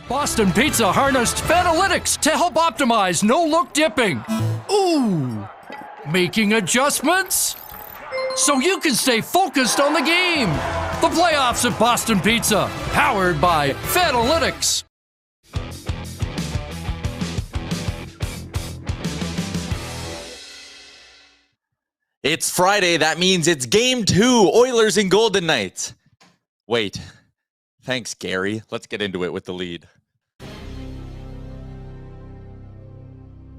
Boston Pizza harnessed Fanalytics to help optimize no-look dipping. Ooh, making adjustments so you can stay focused on the game. The playoffs at Boston Pizza, powered by Fanalytics. It's Friday. That means it's Game 2, Oilers and Golden Knights. Wait. Thanks, Gary. Let's get into it with the lead.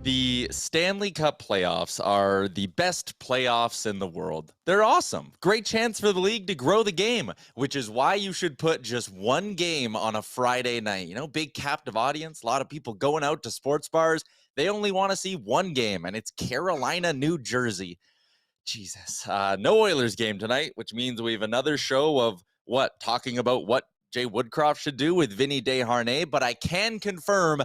The Stanley Cup playoffs are the best playoffs in the world. They're awesome. Great chance for the league to grow the game, which is why you should put just one game on a Friday night. You know, big captive audience, a lot of people going out to sports bars. They only want to see one game, and it's Carolina, New Jersey. Jesus. No Oilers game tonight, which means we have another show of talking about what Jay Woodcroft should do with Vinny Desharnais, but I can confirm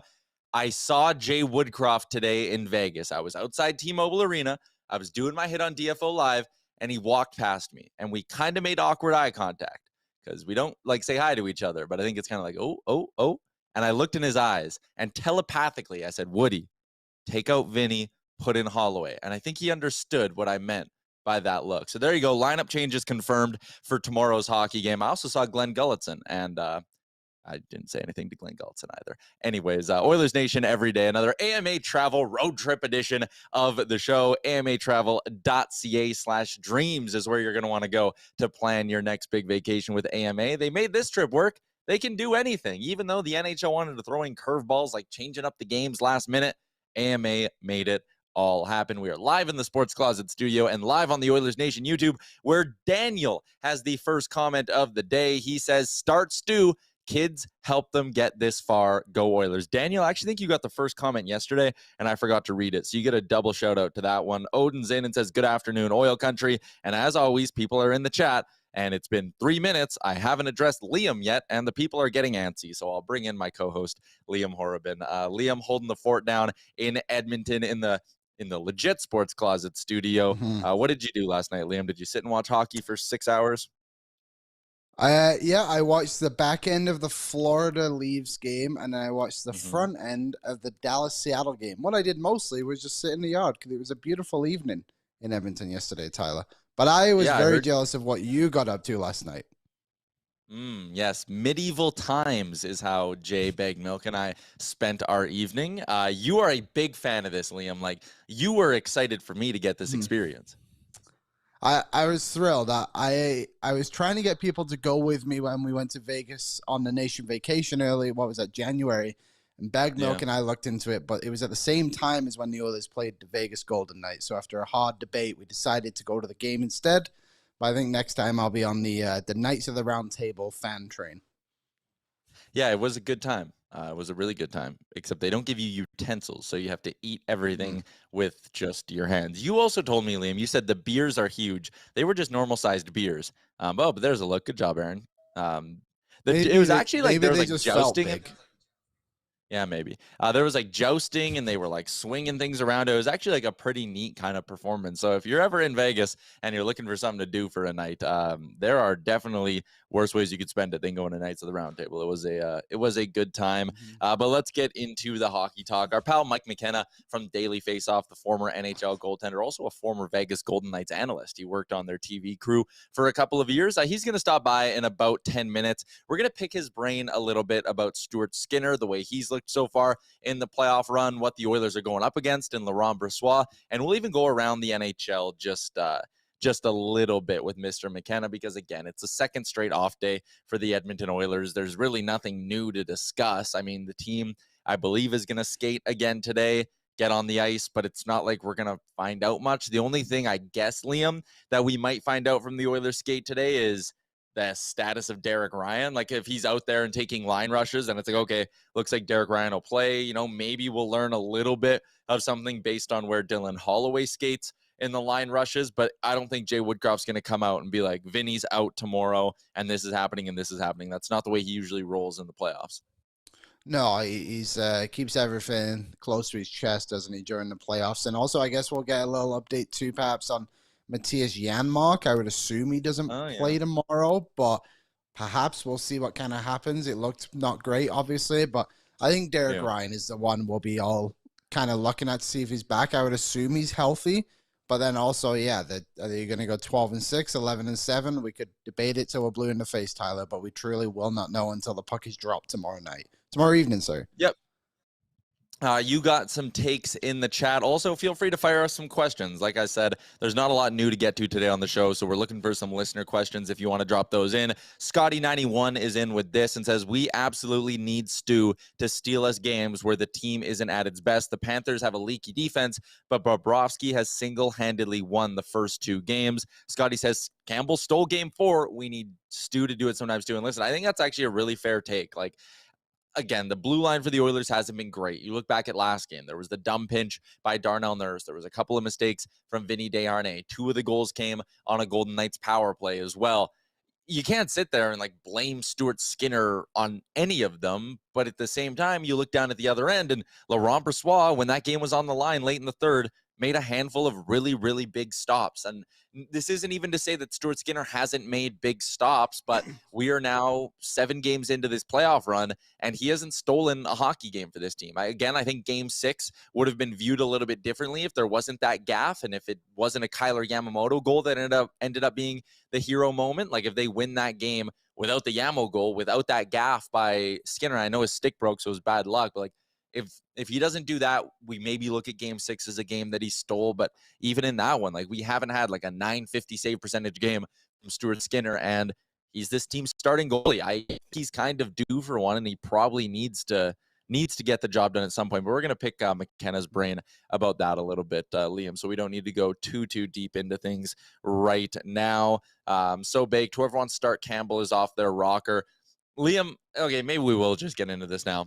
I saw Jay Woodcroft today in Vegas. I was outside T-Mobile Arena. I was doing my hit on DFO Live, and he walked past me, and we kind of made awkward eye contact because we don't say hi to each other, but I think it's kind of like, oh. And I looked in his eyes, and telepathically I said, Woody, take out Vinny, put in Holloway. And I think he understood what I meant by that look. So there you go. Lineup changes confirmed for tomorrow's hockey game. I also saw Glenn Gulletson, and I didn't say anything to Glenn Gulletson either. Anyways, Oilers Nation Everyday, another AMA Travel road trip edition of the show. AMAtravel.ca/dreams is where you're going to want to go to plan your next big vacation with AMA. They made this trip work. They can do anything. Even though the NHL wanted to throw in curveballs like changing up the games last minute, AMA made it all happen. We are live in the Sports Closet studio and live on the Oilers Nation YouTube, where Daniel has the first comment of the day. He says, "Start Stu. Kids help them get this far. Go Oilers." Daniel, I actually think you got the first comment yesterday, and I forgot to read it. So you get a double shout out to that one. Odin's in and says, "Good afternoon, Oil Country." And as always, people are in the chat. And it's been 3 minutes. I haven't addressed Liam yet, and the people are getting antsy. So I'll bring in my co-host, Liam Horrobin. Liam holding the fort down in Edmonton in the legit Sports Closet studio. What did you do last night, Liam? Did you sit and watch hockey for 6 hours? Yeah, I watched the back end of the Florida Leafs game, and then I watched the front end of the Dallas-Seattle game. What I did mostly was just sit in the yard because it was a beautiful evening in Edmonton yesterday, Tyler. But I was very jealous of what you got up to last night. Yes, medieval times is how Jay Bagmilk and I spent our evening. You are a big fan of this, Liam. Like, you were excited for me to get this experience. I was thrilled. I was trying to get people to go with me when we went to Vegas on the nation vacation early. What was that, January? And Bagmilk and I looked into it, but it was at the same time as when the Oilers played the Vegas Golden Knights. So after a hard debate, we decided to go to the game instead. But I think next time I'll be on the Knights of the Round Table fan train. Yeah, it was a good time. It was a really good time, except they don't give you utensils, so you have to eat everything with just your hands. You also told me, Liam, you said the beers are huge. They were just normal-sized beers. But there's a look. Good job, Aaron. It was actually like there was like jousting. Yeah, maybe. There was like jousting, and they were like swinging things around. It was actually like a pretty neat kind of performance. So if you're ever in Vegas and you're looking for something to do for a night, there are definitely worse ways you could spend it than going to Knights of the Round Table. It was a good time. But let's get into the hockey talk. Our pal Mike McKenna from Daily Faceoff, the former NHL goaltender, also a former Vegas Golden Knights analyst. He worked on their TV crew for a couple of years. He's going to stop by in about 10 minutes. We're going to pick his brain a little bit about Stuart Skinner, the way he's looked so far in the playoff run, what the Oilers are going up against in Laurent Brossoit, and we'll even go around the NHL just a little bit with Mr. McKenna, because again, it's a second straight off day for the Edmonton Oilers. There's really nothing new to discuss. I mean, the team, I believe, is going to skate again today, get on the ice, but it's not like we're going to find out much. The only thing, I guess, Liam, that we might find out from the Oilers skate today is the status of Derek Ryan. Like, if he's out there and taking line rushes, and it's like, okay, looks like Derek Ryan will play, you know, maybe we'll learn a little bit of something based on where Dylan Holloway skates in the line rushes. But I don't think Jay Woodcroft's going to come out and be like, Vinny's out tomorrow and this is happening and this is happening. That's not the way he usually rolls in the playoffs. No, he's keeps everything close to his chest, doesn't he, during the playoffs? And also, I guess we'll get a little update too, perhaps, on Matthias Janmark. I would assume he doesn't play tomorrow, but perhaps we'll see what kind of happens. It looked not great, obviously, but I think Derek Ryan is the one we'll be all kind of looking at to see if he's back. I would assume he's healthy, but then also, are they going to go 12-6, 11-7? We could debate it till we're blue in the face, Tyler, but we truly will not know until the puck is dropped tomorrow evening, sir. Yep. You got some takes in the chat. Also, feel free to fire us some questions. Like I said, there's not a lot new to get to today on the show, so we're looking for some listener questions if you want to drop those in. Scotty91 is in with this and says, we absolutely need Stu to steal us games where the team isn't at its best. The Panthers have a leaky defense, but Bobrovsky has single-handedly won the first 2 games. Scotty says, Campbell stole game 4. We need Stu to do it sometimes too. And listen, I think that's actually a really fair take. Like, again, the blue line for the Oilers hasn't been great. You look back at last game, there was the dumb pinch by Darnell Nurse. There was a couple of mistakes from Vinny Desharnais. 2 of the goals came on a Golden Knights power play as well. You can't sit there and blame Stuart Skinner on any of them, but at the same time, you look down at the other end, and Laurent Brossoit, when that game was on the line late in the third, made a handful of really, really big stops. And this isn't even to say that Stuart Skinner hasn't made big stops, but we are now 7 games into this playoff run, and he hasn't stolen a hockey game for this team. I think game 6 would have been viewed a little bit differently if there wasn't that gaffe, and if it wasn't a Kyler Yamamoto goal that ended up being the hero moment. Like, if they win that game without the Yamo goal, without that gaffe by Skinner, I know his stick broke, so it was bad luck, but if he doesn't do that, we maybe look at game 6 as a game that he stole. But even in that one, we haven't had a 950 save percentage game from Stuart Skinner, and he's this team's starting goalie. I think he's kind of due for one, and he probably needs to get the job done at some point. But we're going to pick McKenna's brain about that a little bit, Liam, so we don't need to go too deep into things right now. So baked, whoever wants to start Campbell is off their rocker. Liam, okay, maybe we will just get into this now,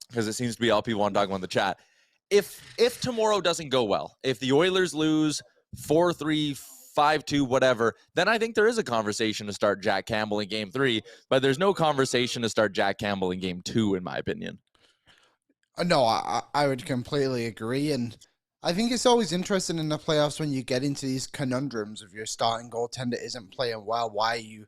because it seems to be all people want to talk about in the chat. If tomorrow doesn't go well, if the Oilers lose 4-3, 5-2, whatever, then I think there is a conversation to start Jack Campbell in game 3, but there's no conversation to start Jack Campbell in game 2, in my opinion. No, I would completely agree. And I think it's always interesting in the playoffs when you get into these conundrums of your starting goaltender isn't playing well. Why are you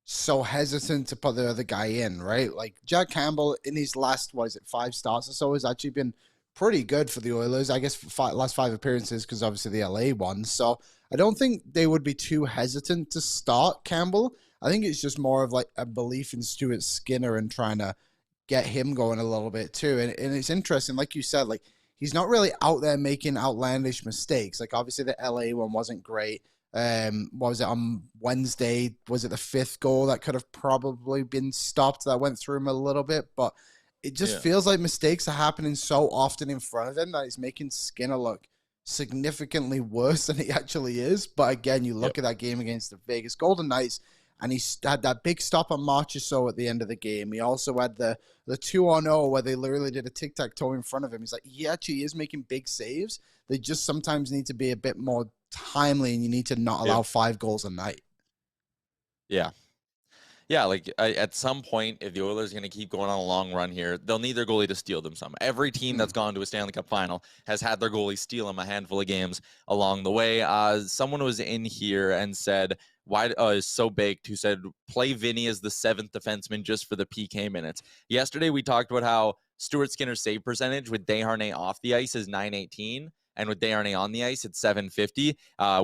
so hesitant to put the other guy in, right? Jack Campbell in his last, 5 starts or so, has actually been pretty good for the Oilers. I guess last 5 appearances, because obviously the LA won. So I don't think they would be too hesitant to start Campbell. I think it's just more of a belief in Stuart Skinner and trying to get him going a little bit too. And it's interesting, like you said, he's not really out there making outlandish mistakes. Obviously the LA one wasn't great. What was it on Wednesday? Was it the 5th goal that could have probably been stopped that went through him a little bit? But it just feels like mistakes are happening so often in front of him that it's making Skinner look significantly worse than he actually is. But again, you look at that game against the Vegas Golden Knights, and he had that big stop on March or so at the end of the game. He also had the 2-on-0 where they literally did a tic-tac-toe in front of him. He's he actually is making big saves. They just sometimes need to be a bit more timely, and you need to not allow 5 goals a night. Yeah. At some point, if the Oilers are going to keep going on a long run here, they'll need their goalie to steal them some. Every team that's gone to a Stanley Cup final has had their goalie steal them a handful of games along the way. Someone was in here and said, why is so baked, who said, play Vinny as the 7th defenseman just for the PK minutes. Yesterday, we talked about how Stuart Skinner's save percentage with Desharnais off the ice is .918. And with Desharnais on the ice, it's .750.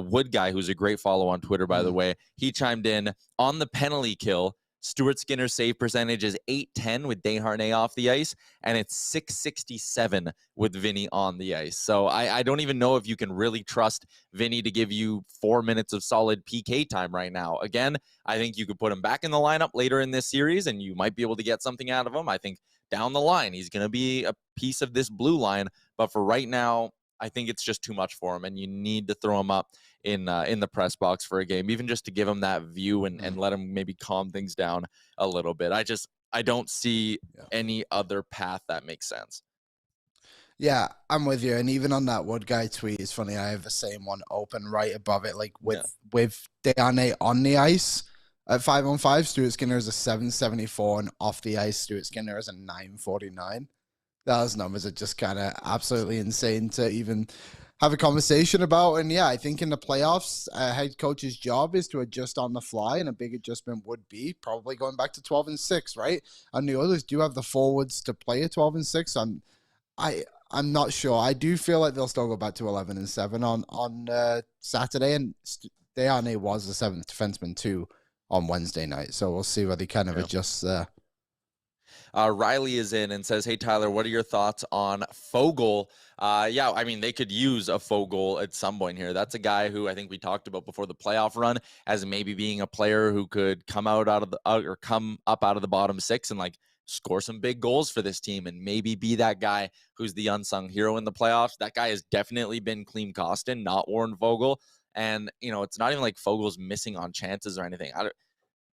Wood Guy, who's a great follow on Twitter, by the way, he chimed in on the penalty kill. Stuart Skinner's save percentage is .810 with Desharnais off the ice, and it's .667 with Vinny on the ice. So I don't even know if you can really trust Vinny to give you 4 minutes of solid PK time right now. Again, I think you could put him back in the lineup later in this series, and you might be able to get something out of him. I think down the line, he's going to be a piece of this blue line. But for right now, I think it's just too much for him, and you need to throw him up in the press box for a game, even just to give him that view and let him maybe calm things down a little bit. I don't see any other path that makes sense. Yeah, I'm with you. And even on that Wood Guy tweet, it's funny, I have the same one open right above it, with Desharnais on the ice at 5-on-5, Stuart Skinner is a 774, and off the ice, Stuart Skinner is a 949. Those numbers are just kind of absolutely insane to even have a conversation about. And yeah, I think in the playoffs, a head coach's job is to adjust on the fly, and a big adjustment would be probably going back to 12-6, right? And the Oilers do have the forwards to play at 12-6. I'm not sure. I do feel like they'll still go back to 11-7 on Saturday, and Dejarne was the seventh defenseman too on Wednesday night. So we'll see whether he kind of adjusts there. Riley is in and says, hey, Tyler, what are your thoughts on Foegele? Yeah, I mean, they could use a Foegele at some point here. That's a guy who I think we talked about before the playoff run as maybe being a player who could come up out of the bottom six and like score some big goals for this team and maybe be that guy who's the unsung hero in the playoffs. That guy has definitely been Klim Kostin, not Warren Foegele. And, you know, it's not even like Fogel's missing on chances or anything.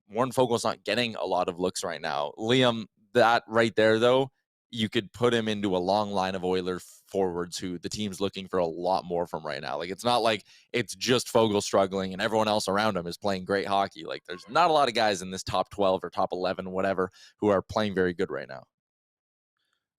Warren Fogel's not getting a lot of looks right now. Liam, that right there, though, you could put him into a long line of Oilers forwards who the team's looking for a lot more from right now. Like, it's not like it's just Foegele struggling and everyone else around him is playing great hockey. Like, there's not a lot of guys in this top 12 or top 11, whatever, who are playing very good right now.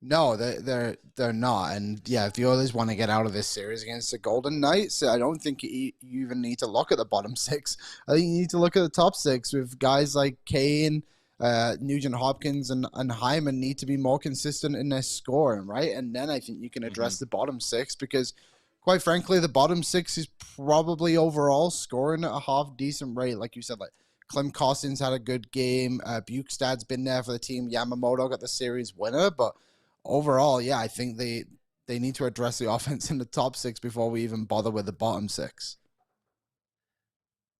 No, they're not. And yeah, if the Oilers want to get out of this series against the Golden Knights, I don't think you even need to look at the bottom six. I think you need to look at the top six with guys like Kane, Nugent-Hopkins, and Hyman need to be more consistent in their scoring, right? And then I think you can address the bottom six, because quite frankly, the bottom six is probably overall scoring at a half decent rate. Like you said, like Klim Kostin's had a good game. Bukestad's been there for the team. Yamamoto got the series winner, but overall, yeah, I think they need to address the offense in the top six before we even bother with the bottom six.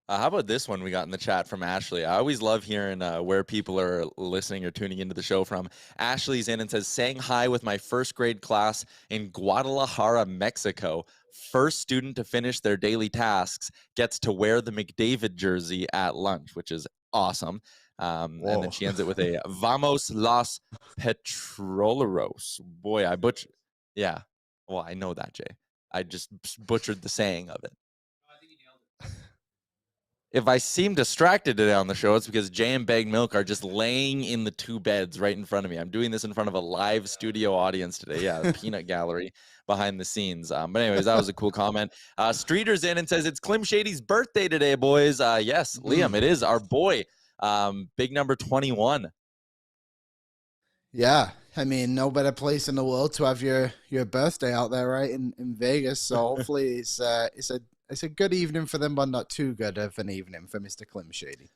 How about this one we got in the chat from Ashley? I always love hearing where people are listening or tuning into the show from. Ashley's in and says, saying hi with my first grade class in Guadalajara, Mexico. First student to finish their daily tasks gets to wear the McDavid jersey at lunch, which is awesome. And then she ends it with a Vamos los Petroleros. Boy, I butchered. Yeah. Well, I know that, Jay. I just butchered the saying of it. If I seem distracted today on the show, it's because Jay and Bag Milk are just laying in the two beds right in front of me. I'm doing this in front of a live studio audience today. Yeah, the peanut gallery behind the scenes. But anyways, that was a cool comment. Streeter's in and says, it's Klim Shady's birthday today, boys. Yes, Liam, it is our boy. Big number 21. Yeah, I mean, no better place in the world to have your birthday out there, right, in Vegas. So hopefully it's a good evening for them, but not too good of an evening for Mr. Klim Shady.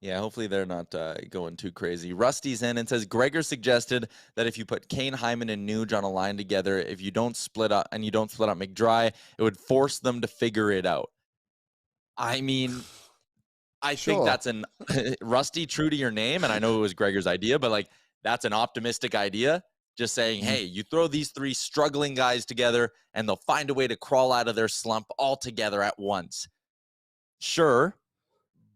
Yeah, hopefully they're not going too crazy. Rusty's in and says, Gregor suggested that if you put Kane, Hyman, and Nuge on a line together, if you don't split up McDry, it would force them to figure it out. I mean, I think that's an Rusty, true to your name, and I know it was Gregor's idea, but like that's an optimistic idea. Just saying, hey, you throw these three struggling guys together and they'll find a way to crawl out of their slump all together at once. Sure,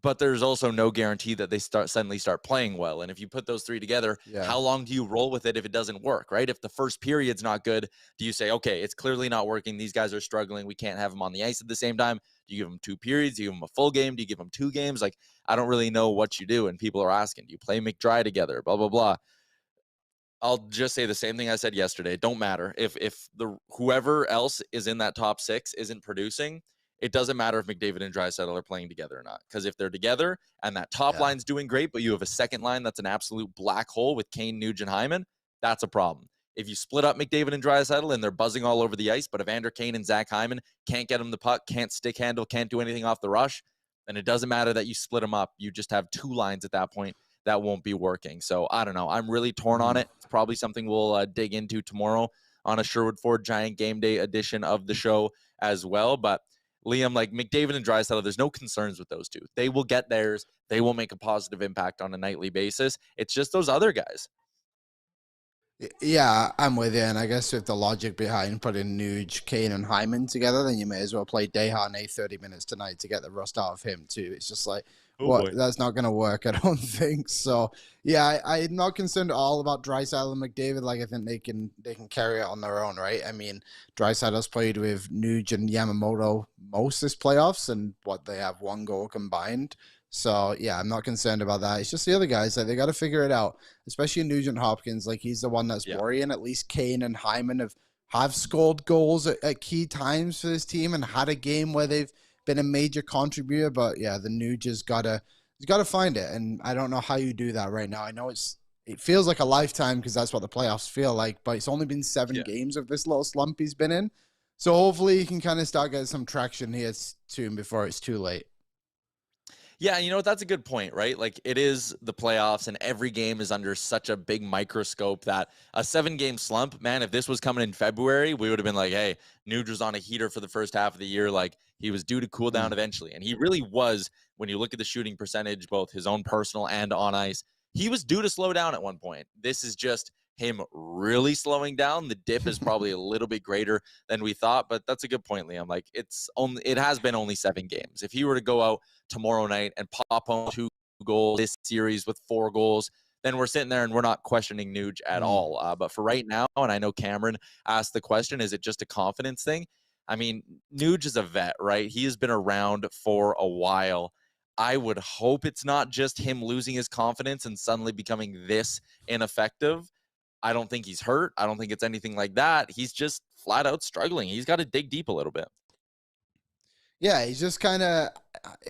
but there's also no guarantee that they suddenly start playing well. And if you put those three together, how long do you roll with it if it doesn't work, right? If the first period's not good, do you say, okay, it's clearly not working. These guys are struggling. We can't have them on the ice at the same time. Do you give them 2 periods? Do you give them a full game? Do you give them 2 games? Like, I don't really know what you do. And people are asking, do you play McDry together? Blah, blah, blah. I'll just say the same thing I said yesterday. It don't matter. If whoever else is in that top 6 isn't producing, it doesn't matter if McDavid and Draisaitl are playing together or not. Because if they're together and that top line's doing great, but you have a second line that's an absolute black hole with Kane, Nugent, Hyman, that's a problem. If you split up McDavid and Draisaitl and they're buzzing all over the ice, but Evander Kane and Zach Hyman can't get them the puck, can't stick handle, can't do anything off the rush, then it doesn't matter that you split them up. You just have 2 lines at that point that won't be working. So I don't know. I'm really torn on it. It's probably something we'll dig into tomorrow on a Sherwood Ford Giant Game Day edition of the show as well. But Liam, like McDavid and Draisaitl, there's no concerns with those two. They will get theirs. They will make a positive impact on a nightly basis. It's just those other guys. Yeah, I'm with you. And I guess with the logic behind putting Nuge, Kane, and Hyman together, then you may as well play Dejarne 30 minutes tonight to get the rust out of him too. It's just like, that's not going to work, I don't think. So, yeah, I'm not concerned at all about Draisaitl and McDavid. Like, I think they can carry it on their own, right? I mean, Draisaitl's played with Nuge and Yamamoto most this playoffs, and they have 1 goal combined. So, yeah, I'm not concerned about that. It's just the other guys. Like, they got to figure it out, especially Nugent-Hopkins. Like, he's the one that's worrying. At least Kane and Hyman have have scored goals at key times for this team and had a game where they've been a major contributor. But yeah, the Nuge has gotta find it, and I don't know how you do that right now. I know it feels like a lifetime because that's what the playoffs feel like, but it's only been 7 games of this little slump he's been in. So hopefully he can kind of start getting some traction here soon before it's too late. Yeah, you know, that's a good point, right? Like, it is the playoffs, and every game is under such a big microscope that a 7-game slump, man, if this was coming in February, we would have been like, hey, Nuge was on a heater for the first half of the year. Like, he was due to cool down eventually. And he really was, when you look at the shooting percentage, both his own personal and on ice, he was due to slow down at one point. This is just him really slowing down. The dip is probably a little bit greater than we thought, but that's a good point, Liam. Like, it has been only 7 games. If he were to go out tomorrow night and pop home 2 goals this series with 4 goals, then we're sitting there and we're not questioning Nuge at all. But for right now, and I know Cameron asked the question, is it just a confidence thing? I mean, Nuge is a vet, right? He has been around for a while. I would hope it's not just him losing his confidence and suddenly becoming this ineffective. I don't think he's hurt. I don't think it's anything like that. He's just flat out struggling. He's got to dig deep a little bit. Yeah, he's just kind of,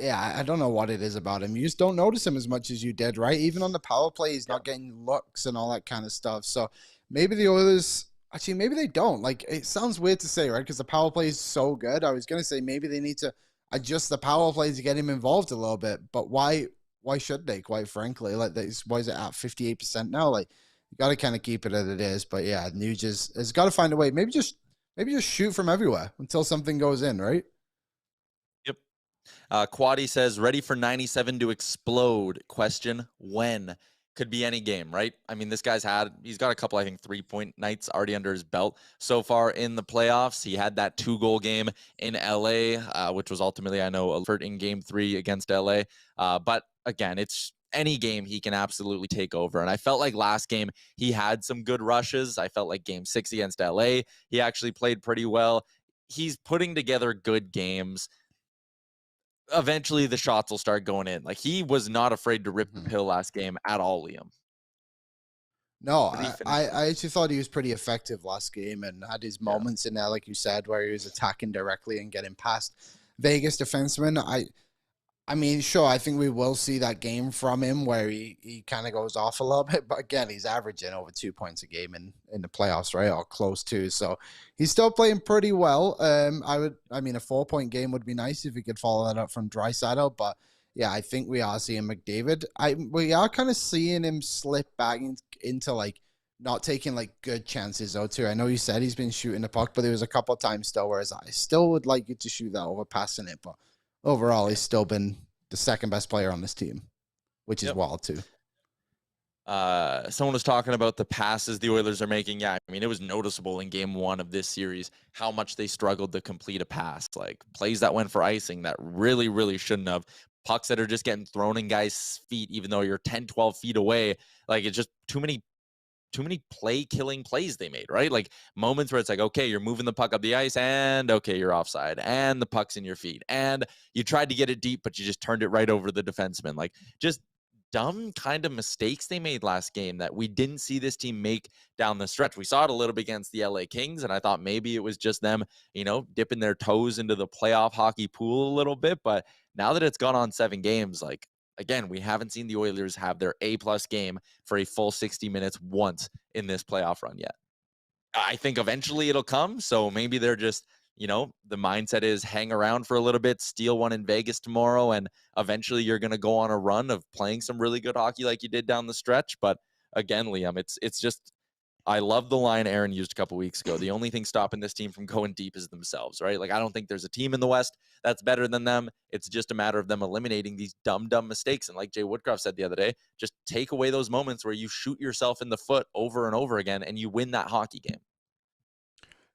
I don't know what it is about him. You just don't notice him as much as you did, right? Even on the power play, he's not getting looks and all that kind of stuff. So maybe the Oilers, actually, maybe they don't. Like, it sounds weird to say, right? Because the power play is so good. I was going to say maybe they need to adjust the power play to get him involved a little bit. But why should they, quite frankly? Like, why is it at 58% now? Like, you got to kind of keep it as it is. But yeah, Nuge has got to find a way. Maybe just shoot from everywhere until something goes in, right? Quaddy says, ready for 97 to explode. Question, when? Could be any game, right? I mean, this guy's he's got a couple, I think, 3-point nights already under his belt so far in the playoffs. He had that 2-goal game in LA, which was ultimately, I know, a in game 3 against LA. But again, it's any game he can absolutely take over. And I felt like last game he had some good rushes. I felt like game 6 against LA, he actually played pretty well. He's putting together good games. Eventually the shots will start going in. Like, he was not afraid to rip the pill last game at all, Liam. No, I actually thought he was pretty effective last game and had his moments in there, like you said, where he was attacking directly and getting past Vegas defensemen. I mean, sure, I think we will see that game from him where he kind of goes off a little bit. But again, he's averaging over 2 points a game in the playoffs, right? Or close to. So he's still playing pretty well. I mean, a 4-point game would be nice if he could follow that up from Draisaitl. But yeah, I think we are seeing McDavid. We are kind of seeing him slip back into like not taking like good chances though too. I know you said he's been shooting the puck, but there was a couple of times still where I still would like you to shoot that over passing it, but overall, he's still been the second best player on this team, which is wild too. Someone was talking about the passes the Oilers are making. Yeah, I mean, it was noticeable in game 1 of this series how much they struggled to complete a pass. Like, plays that went for icing that really, really shouldn't have. Pucks that are just getting thrown in guys' feet, even though you're 10, 12 feet away. Like, it's just too many play-killing plays they made, right? Like, moments where it's like, okay, you're moving the puck up the ice, and okay, you're offside, and the puck's in your feet, and you tried to get it deep, but you just turned it right over the defenseman. Like, just dumb kind of mistakes they made last game that we didn't see this team make down the stretch. We saw it a little bit against the LA Kings, and I thought maybe it was just them, dipping their toes into the playoff hockey pool a little bit, but now that it's gone on 7 games, like, again, we haven't seen the Oilers have their A-plus game for a full 60 minutes once in this playoff run yet. I think eventually it'll come, so maybe they're just, the mindset is hang around for a little bit, steal one in Vegas tomorrow, and eventually you're going to go on a run of playing some really good hockey like you did down the stretch. But again, Liam, it's just, I love the line Aaron used a couple weeks ago. The only thing stopping this team from going deep is themselves, right? Like, I don't think there's a team in the West that's better than them. It's just a matter of them eliminating these dumb mistakes. And like Jay Woodcroft said the other day, just take away those moments where you shoot yourself in the foot over and over again and you win that hockey game.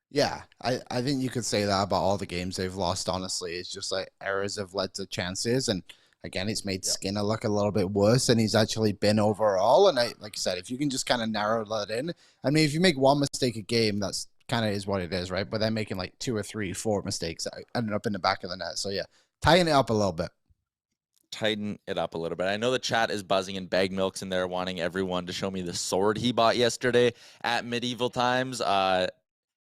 Yeah, I think you could say that about all the games they've lost, honestly. It's just like errors have led to chances. And again, it's made Skinner look a little bit worse than he's actually been overall. And like I said, if you can just kind of narrow that in, I mean, if you make one mistake a game, that's kind of is what it is, right? But they're making like 2 or 3, 4 mistakes that ended up in the back of the net. So yeah, tighten it up a little bit. Tighten it up a little bit. I know the chat is buzzing and Bag Milk's in there wanting everyone to show me the sword he bought yesterday at Medieval Times.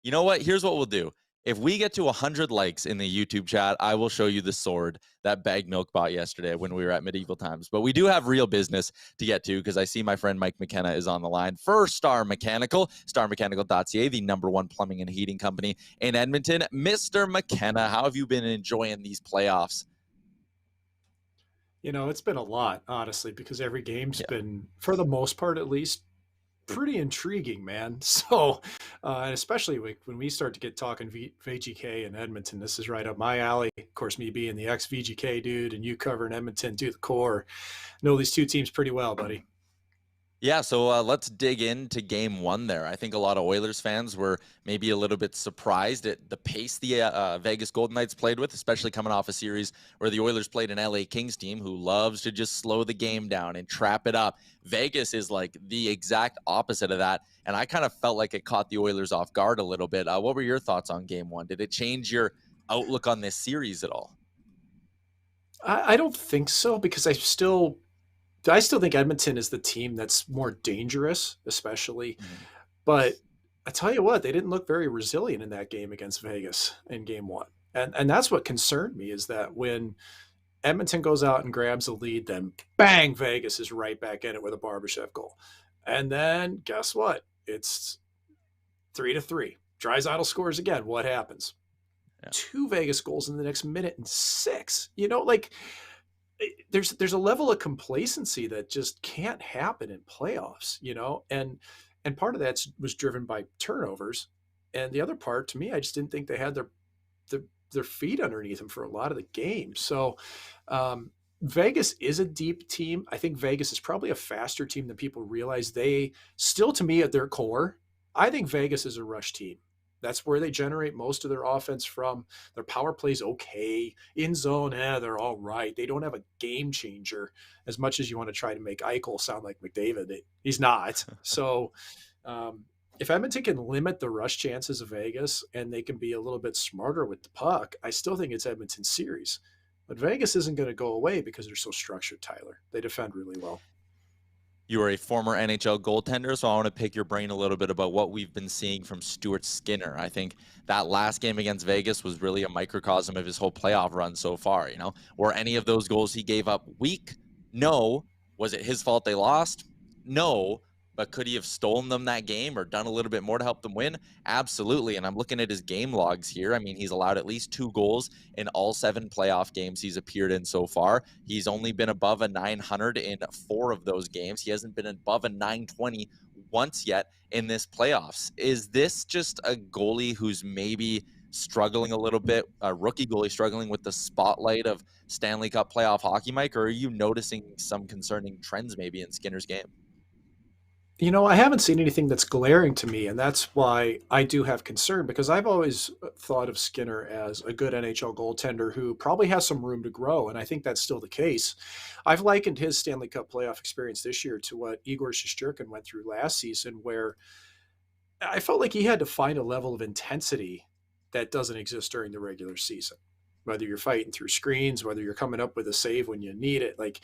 You know what? Here's what we'll do. If we get to 100 likes in the YouTube chat, I will show you the sword that Bag Milk bought yesterday when we were at Medieval Times. But we do have real business to get to because I see my friend Mike McKenna is on the line for Star Mechanical, starmechanical.ca, the #1 plumbing and heating company in Edmonton. Mr. McKenna, how have you been enjoying these playoffs? You know, it's been a lot, honestly, because every game's been, for the most part at least, pretty intriguing, man. So, and especially when we start to get talking VGK and Edmonton, this is right up my alley. Of course, me being the ex-VGK dude and you covering Edmonton to the core, know these two teams pretty well, buddy. Yeah, so let's dig into game one there. I think a lot of Oilers fans were maybe a little bit surprised at the pace the Vegas Golden Knights played with, especially coming off a series where the Oilers played an LA Kings team who loves to just slow the game down and trap it up. Vegas is like the exact opposite of that, and I kind of felt like it caught the Oilers off guard a little bit. What were your thoughts on game one? Did it change your outlook on this series at all? I don't think so, because I still think Edmonton is the team that's more dangerous, especially. But I tell you what, they didn't look very resilient in that game against Vegas in game one. And that's what concerned me, is that when Edmonton goes out and grabs a lead, then bang, Vegas is right back in it with a Barbashev goal. And then guess what? It's 3-3. Draisaitl scores again. What happens? Yeah. 2 Vegas goals in the next minute and 6. You know, like, there's a level of complacency that just can't happen in playoffs, you know, and part of that was driven by turnovers, and the other part, to me, I just didn't think they had their feet underneath them for a lot of the game. So Vegas is a deep team. I think Vegas is probably a faster team than people realize. They still, to me, at their core, I think Vegas is a rush team. That's where they generate most of their offense from. Their power play's okay. In zone, they're all right. They don't have a game changer, as much as you want to try to make Eichel sound like McDavid. He's not. So if Edmonton can limit the rush chances of Vegas and they can be a little bit smarter with the puck, I still think it's Edmonton's series. But Vegas isn't going to go away because they're so structured, Tyler. They defend really well. You are a former NHL goaltender, so I want to pick your brain a little bit about what we've been seeing from Stuart Skinner. I think that last game against Vegas was really a microcosm of his whole playoff run so far. You know, were any of those goals he gave up weak? No. Was it his fault they lost? No. But could he have stolen them that game or done a little bit more to help them win? Absolutely. And I'm looking at his game logs here. I mean, he's allowed at least 2 goals in all 7 playoff games he's appeared in so far. He's only been above a 900 in 4 of those games. He hasn't been above a 920 once yet in this playoffs. Is this just a goalie who's maybe struggling a little bit, a rookie goalie struggling with the spotlight of Stanley Cup playoff hockey, Mike? Or are you noticing some concerning trends maybe in Skinner's game? You know, I haven't seen anything that's glaring to me, and that's why I do have concern, because I've always thought of Skinner as a good NHL goaltender who probably has some room to grow, and I think that's still the case. I've likened his Stanley Cup playoff experience this year to what Igor Shesterkin went through last season, where I felt like he had to find a level of intensity that doesn't exist during the regular season. Whether you're fighting through screens, whether you're coming up with a save when you need it. Like,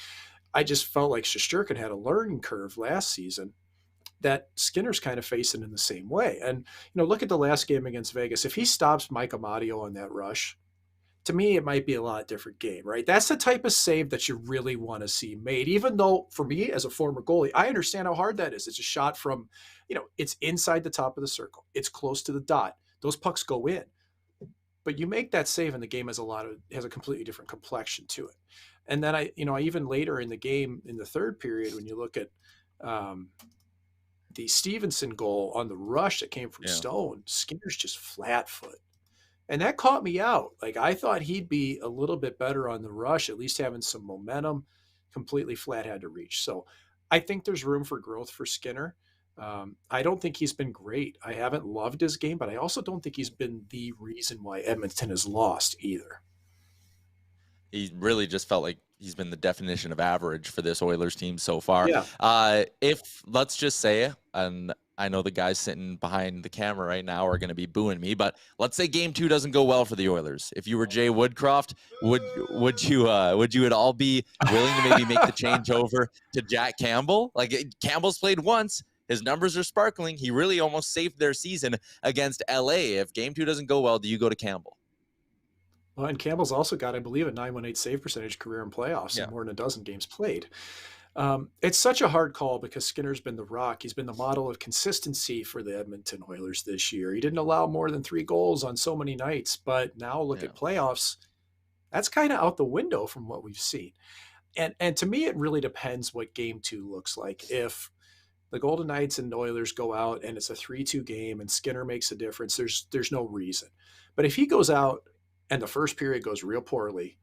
I just felt like Shesterkin had a learning curve last season that Skinner's kind of facing in the same way. And, you know, look at the last game against Vegas. If he stops Mike Amadio on that rush, to me, it might be a lot different game, right? That's the type of save that you really want to see made, even though for me as a former goalie, I understand how hard that is. It's a shot from, you know, it's inside the top of the circle. It's close to the dot. Those pucks go in. But you make that save and the game has a completely different complexion to it. And then I even later in the game, in the third period, when you look at, the Stevenson goal on the rush that came from Stone, Skinner's just flat foot. And that caught me out. Like, I thought he'd be a little bit better on the rush, at least having some momentum. Completely flat had to reach. So I think there's room for growth for Skinner. I don't think he's been great. I haven't loved his game, but I also don't think he's been the reason why Edmonton has lost either. He really just felt like he's been the definition of average for this Oilers team so far. Yeah. If, let's just say, and I know the guys sitting behind the camera right now are going to be booing me, but let's say game 2 doesn't go well for the Oilers. If you were Jay Woodcroft, would you at all be willing to maybe make the change over to Jack Campbell? Like, Campbell's played once. His numbers are sparkling. He really almost saved their season against LA. If game 2 doesn't go well, do you go to Campbell? Well, and Campbell's also got, I believe, a 918 save percentage career in playoffs Yeah. and more than a dozen games played. It's such a hard call because Skinner's been the rock. He's been the model of consistency for the Edmonton Oilers this year. He didn't allow more than 3 goals on so many nights, but now look at playoffs. That's kind of out the window from what we've seen. And to me, it really depends what game 2 looks like. If the Golden Knights and Oilers go out and it's a 3-2 game and Skinner makes a difference, there's no reason. But if he goes out and the first period goes real poorly,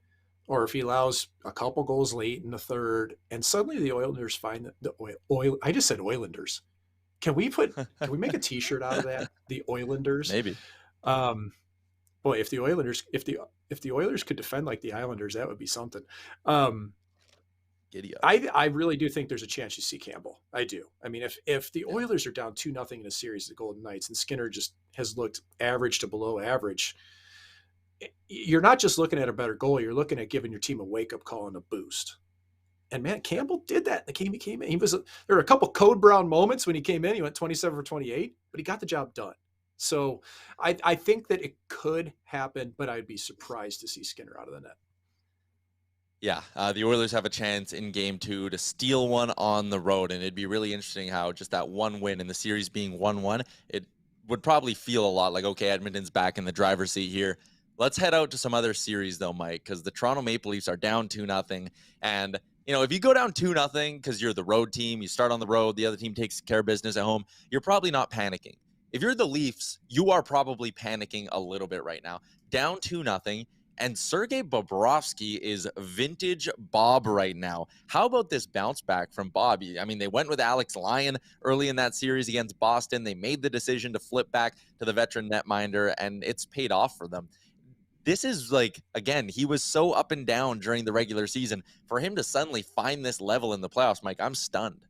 or if he allows a couple goals late in the third, and suddenly the Oilers find I just said Oilanders. Can we make a T-shirt out of that? The Oilanders, Maybe. Boy, if the Oilers could defend like the Islanders, that would be something. Giddy up. I really do think there's a chance you see Campbell. I do. I mean, if the Oilers are down 2-0 in a series of the Golden Knights and Skinner just has looked average to below average, you're not just looking at a better goal. You're looking at giving your team a wake-up call and a boost. And man, Campbell did that in the game he came in. There were a couple Code Brown moments when he came in. He went 27 for 28, but he got the job done. So I think that it could happen, but I'd be surprised to see Skinner out of the net. Yeah, the Oilers have a chance in game 2 to steal one on the road, and it'd be really interesting how just that one win and the series being 1-1, it would probably feel a lot like, okay, Edmonton's back in the driver's seat here. Let's head out to some other series, though, Mike, because the Toronto Maple Leafs are down 2-0. And, if you go down 2-0 because you're the road team, you start on the road, the other team takes care of business at home, you're probably not panicking. If you're the Leafs, you are probably panicking a little bit right now. Down 2-0, and Sergei Bobrovsky is vintage Bob right now. How about this bounce back from Bob? I mean, they went with Alex Lyon early in that series against Boston. They made the decision to flip back to the veteran netminder, and it's paid off for them. This is again, he was so up and down during the regular season. For him to suddenly find this level in the playoffs, Mike, I'm stunned.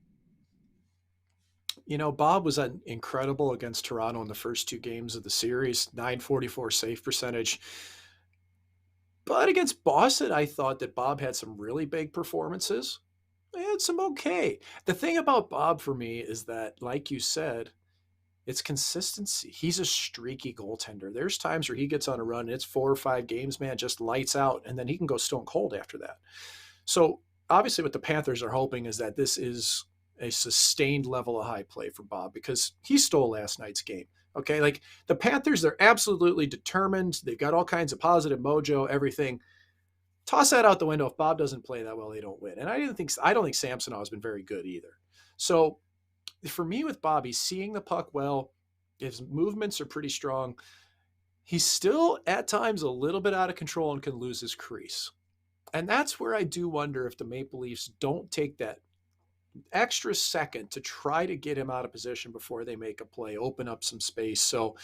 Bob was incredible against Toronto in the first 2 games of the series, 944 save percentage. But against Boston, I thought that Bob had some really big performances. He had some okay. The thing about Bob for me is that, like you said, it's consistency. He's a streaky goaltender. There's times where he gets on a run and it's 4 or 5 games, man, just lights out, and then he can go stone cold after that. So obviously what the Panthers are hoping is that this is a sustained level of high play for Bob, because he stole last night's game. Okay, the Panthers, they're absolutely determined. They've got all kinds of positive mojo, everything. Toss that out the window. If Bob doesn't play that well, they don't win. And I don't think Samsonov has been very good either. So for me with Bob, he's seeing the puck well. His movements are pretty strong. He's still at times a little bit out of control and can lose his crease. And that's where I do wonder if the Maple Leafs don't take that extra second to try to get him out of position before they make a play, open up some space. So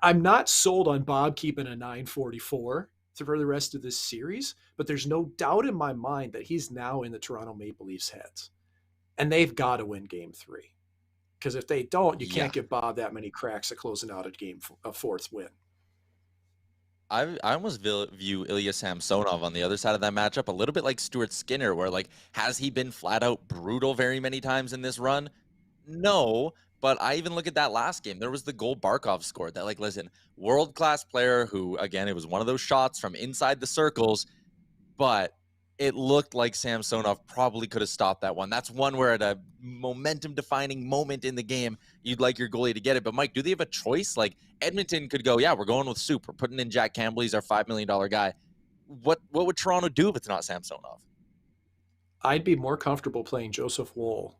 I'm not sold on Bob keeping a 944 for the rest of this series, but there's no doubt in my mind that he's now in the Toronto Maple Leafs' heads. And they've got to win game 3. Because if they don't, you can't give Bob that many cracks at closing out a 4th win. I almost view Ilya Samsonov on the other side of that matchup a little bit like Stuart Skinner, where has he been flat out brutal very many times in this run? No, but I even look at that last game. There was the goal Barkov scored that, listen, world-class player who, again, it was one of those shots from inside the circles, but it looked like Samsonov probably could have stopped that one. That's one where at a momentum-defining moment in the game, you'd like your goalie to get it. But, Mike, do they have a choice? Edmonton could go, yeah, we're going with Soup. We're putting in Jack Campbell. He's our $5 million guy. What would Toronto do if it's not Samsonov? I'd be more comfortable playing Joseph Woll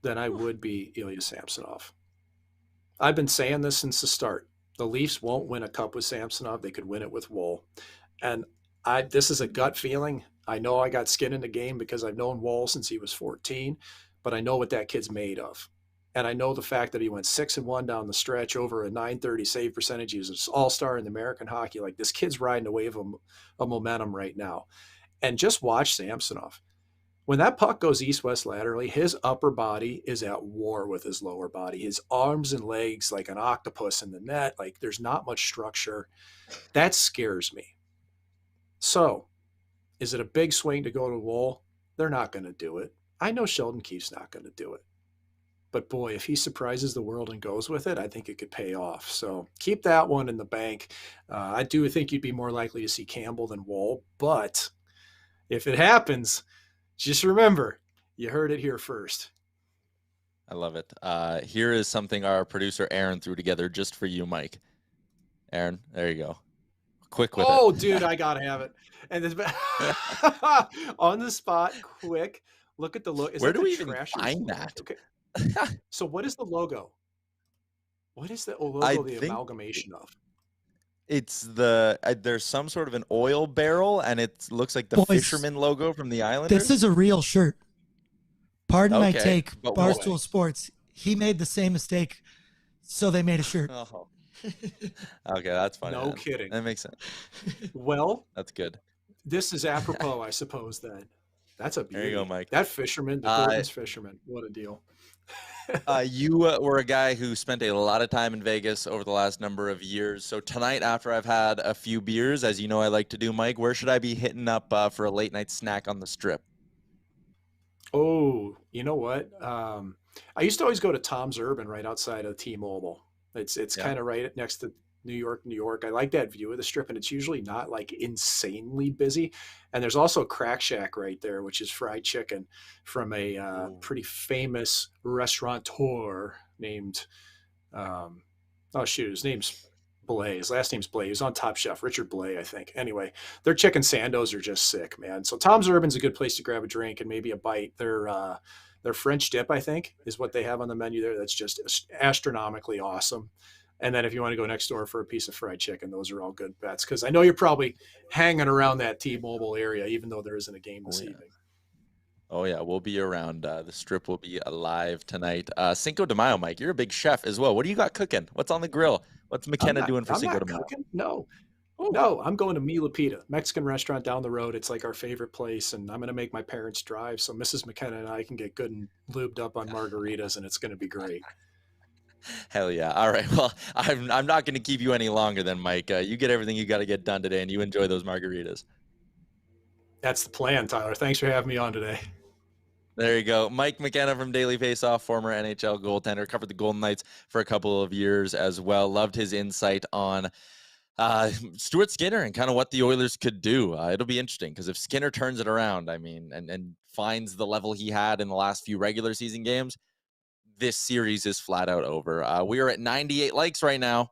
than I would be Ilya Samsonov. I've been saying this since the start. The Leafs won't win a cup with Samsonov. They could win it with Woll. And this is a gut feeling. I know I got skin in the game because I've known Woll since he was 14, but I know what that kid's made of. And I know the fact that he went 6-1 down the stretch over a 930 save percentage. He was an all-star in the American hockey. This kid's riding a wave of momentum right now. And just watch Samsonov. When that puck goes east-west laterally, his upper body is at war with his lower body. His arms and legs like an octopus in the net. There's not much structure. That scares me. So, is it a big swing to go to Woll? They're not going to do it. I know Sheldon Keefe's not going to do it. But boy, if he surprises the world and goes with it, I think it could pay off. So keep that one in the bank. I do think you'd be more likely to see Campbell than Wall. But if it happens, just remember, you heard it here first. I love it. Here is something our producer Aaron threw together just for you, Mike. Aaron, there you go. Quick with it. Oh, dude, I gotta have it. And this on the spot, quick. Look at the look. Where do we even find that? Okay. So what is the logo? What is the logo the amalgamation of? It's there's some sort of an oil barrel, and it looks like the fisherman logo from the Islanders. This is a real shirt. Pardon my take, Barstool Sports. He made the same mistake, so they made a shirt. Oh. Okay, that's funny. No kidding. That makes sense. Well, that's good. This is apropos, I suppose. That's a beauty. There you go, Mike. That fisherman, the Gordon's fisherman. What a deal. You were a guy who spent a lot of time in Vegas over the last number of years. So tonight, after I've had a few beers, as you know I like to do, Mike, where should I be hitting up for a late night snack on the Strip? Oh, you know what? I used to always go to Tom's Urban right outside of T-Mobile. It's kind of right next to New York. I like that view of the Strip, and it's usually not like insanely busy. And there's also Crack Shack right there, which is fried chicken from a pretty famous restaurateur named, his name's Blay. His last name's Blay. He was on Top Chef, Richard Blay, I think. Anyway, their chicken sandos are just sick, man. So Tom's Urban's a good place to grab a drink and maybe a bite. Their French dip, I think, is what they have on the menu there. That's just astronomically awesome. And then if you want to go next door for a piece of fried chicken, those are all good bets. Because I know you're probably hanging around that T-Mobile area, even though there isn't a game this evening. Oh, yeah, we'll be around. The Strip will be alive tonight. Cinco de Mayo, Mike, you're a big chef as well. What do you got cooking? What's on the grill? What's McKenna doing for Cinco de Mayo? No. No, I'm going to Mi Lupita, Mexican restaurant down the road. It's like our favorite place, and I'm going to make my parents drive so Mrs. McKenna and I can get good and lubed up on margaritas, and it's going to be great. Hell yeah. All right. Well, I'm not going to keep you any longer then, Mike. You get everything you got to get done today, and you enjoy those margaritas. That's the plan, Tyler. Thanks for having me on today. There you go. Mike McKenna from Daily Faceoff, former NHL goaltender, covered the Golden Knights for a couple of years as well. Loved his insight on Stuart Skinner and kind of what the Oilers could do. It'll be interesting because if Skinner turns it around, I mean, and finds the level he had in the last few regular season games, this series is flat out over. We are at 98 likes right now.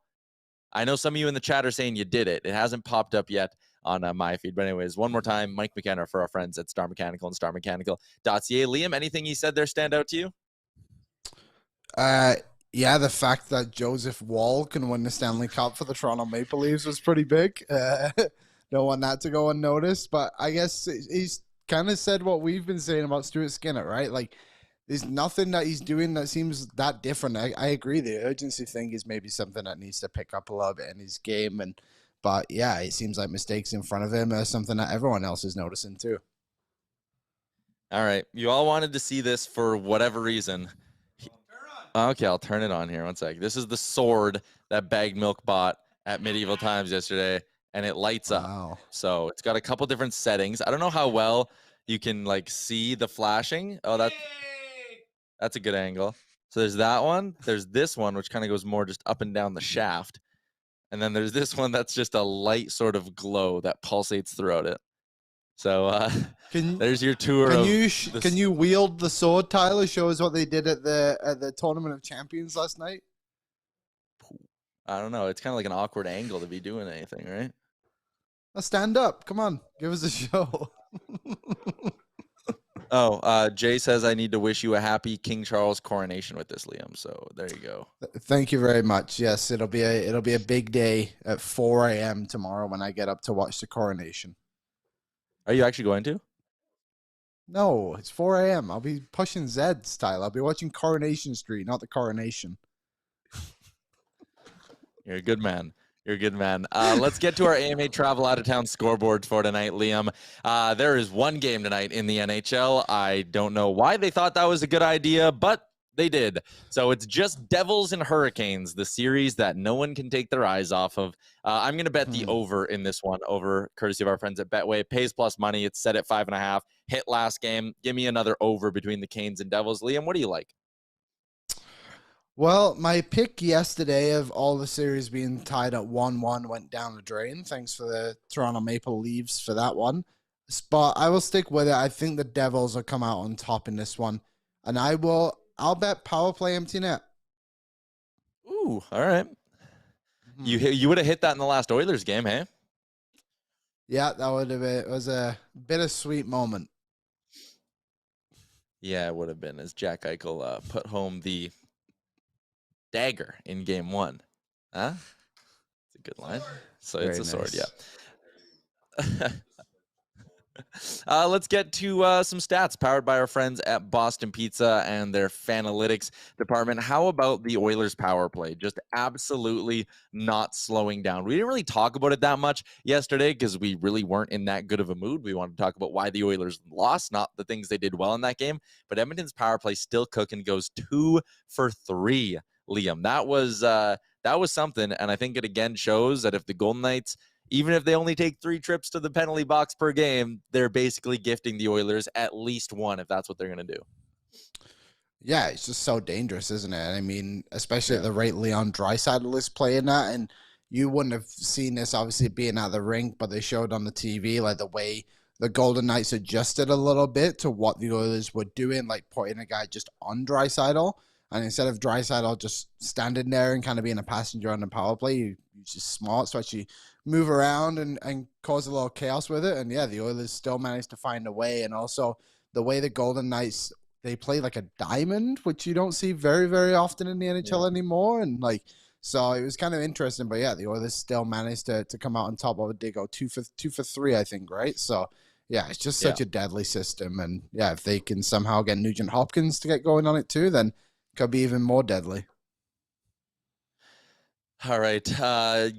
I know some of you in the chat are saying you did it. It hasn't popped up yet on my feed. But anyways, one more time, Mike McKenna for our friends at Star Mechanical and starmechanical.ca. Liam, anything he said there stand out to you? Yeah, the fact that Joseph Wall can win the Stanley Cup for the Toronto Maple Leafs was pretty big. Don't want that to go unnoticed, but I guess he's kind of said what we've been saying about Stuart Skinner, right? Like, there's nothing that he's doing that seems that different. I agree. The urgency thing is maybe something that needs to pick up a little bit in his game. But yeah, it seems like mistakes in front of him are something that everyone else is noticing too. All right. You all wanted to see this for whatever reason. Okay, I'll turn it on here. One sec. This is the sword that Bagged Milk bought at Medieval Times yesterday, and it lights up. Wow. So it's got a couple different settings. I don't know how well you can like see the flashing. Oh, that's a good angle. So there's that one. There's this one, which kind of goes more just up and down the shaft. And then there's this one that's just a light sort of glow that pulsates throughout it. So there's your tour. Can you wield the sword, Tyler? Show us what they did at the Tournament of Champions last night. I don't know. It's kind of like an awkward angle to be doing anything, right? Now stand up. Come on. Give us a show. Jay says I need to wish you a happy King Charles coronation with this, Liam. So there you go. Thank you very much. Yes, it'll be a big day at 4 a.m. tomorrow when I get up to watch the coronation. Are you actually going to? No, it's 4 a.m. I'll be pushing Zeds, Tyler. I'll be watching Coronation Street, not the coronation. You're a good man. You're a good man. Let's get to our AMA Travel Out of Town scoreboard for tonight, Liam. There is one game tonight in the NHL. I don't know why they thought that was a good idea, but they did. So it's just Devils and Hurricanes, the series that no one can take their eyes off of. I'm going to bet the over in this one, over courtesy of our friends at Betway. Pays plus money. It's set at 5.5. Hit last game. Give me another over between the Canes and Devils. Liam, what do you like? Well, my pick yesterday of all the series being tied at 1-1 went down the drain. Thanks for the Toronto Maple Leafs for that one. But I will stick with it. I think the Devils will come out on top in this one. And I'll bet power play empty net. Ooh, all right. You would have hit that in the last Oilers game, hey? Yeah, that would have been, it was a bittersweet moment. Yeah, it would have been, as Jack Eichel put home the dagger in game 1. Huh? It's a good line. So Very it's a sword, nice. yeah. Let's get to some stats powered by our friends at Boston Pizza and their Fanalytics department. How about the Oilers power play? Just absolutely not slowing down. We didn't really talk about it that much yesterday because we really weren't in that good of a mood. We wanted to talk about why the Oilers lost, not the things they did well in that game. But Edmonton's power play still cooking, goes 2 for 3. Liam, that was something, and I think it again shows that if the Golden Knights, even if they only take 3 trips to the penalty box per game, they're basically gifting the Oilers at least one if that's what they're going to do. Yeah, it's just so dangerous, isn't it? I mean, especially at the rate Leon Draisaitl is playing at, and you wouldn't have seen this obviously being at the rink, but they showed on the TV like the way the Golden Knights adjusted a little bit to what the Oilers were doing, like putting a guy just on Draisaitl. And instead of Draisaitl just standing there and kind of being a passenger on the power play, you're just smart to actually move around and cause a little chaos with it. And yeah, the Oilers still managed to find a way. And also the way the Golden Knights, they play like a diamond, which you don't see very, very often in the NHL anymore. And like, so it was kind of interesting. But yeah, the Oilers still managed to come out on top of it. They go 2 for 3, I think, right? So yeah, it's just such a deadly system. And yeah, if they can somehow get Nugent-Hopkins to get going on it too, then could be even more deadly. All right.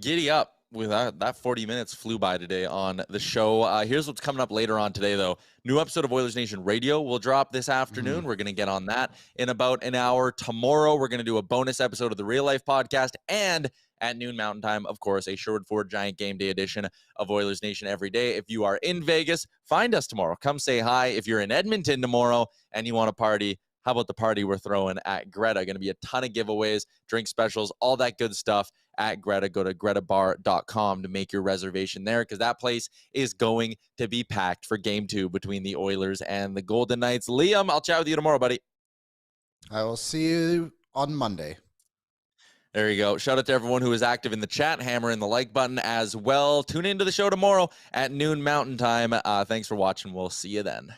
Giddy up. With that 40 minutes flew by today on the show. Here's what's coming up later on today, though. New episode of Oilers Nation Radio will drop this afternoon. We're going to get on that in about an hour. Tomorrow, we're going to do a bonus episode of the Real Life Podcast. And at noon Mountain Time, of course, a Sherwood Ford Giant Game Day edition of Oilers Nation Every Day. If you are in Vegas, find us tomorrow. Come say hi. If you're in Edmonton tomorrow and you want to party, how about the party we're throwing at Greta? Going to be a ton of giveaways, drink specials, all that good stuff at Greta. Go to gretabar.com to make your reservation there because that place is going to be packed for game 2 between the Oilers and the Golden Knights. Liam, I'll chat with you tomorrow, buddy. I will see you on Monday. There you go. Shout out to everyone who is active in the chat. Hammer in the like button as well. Tune into the show tomorrow at noon Mountain Time. Thanks for watching. We'll see you then.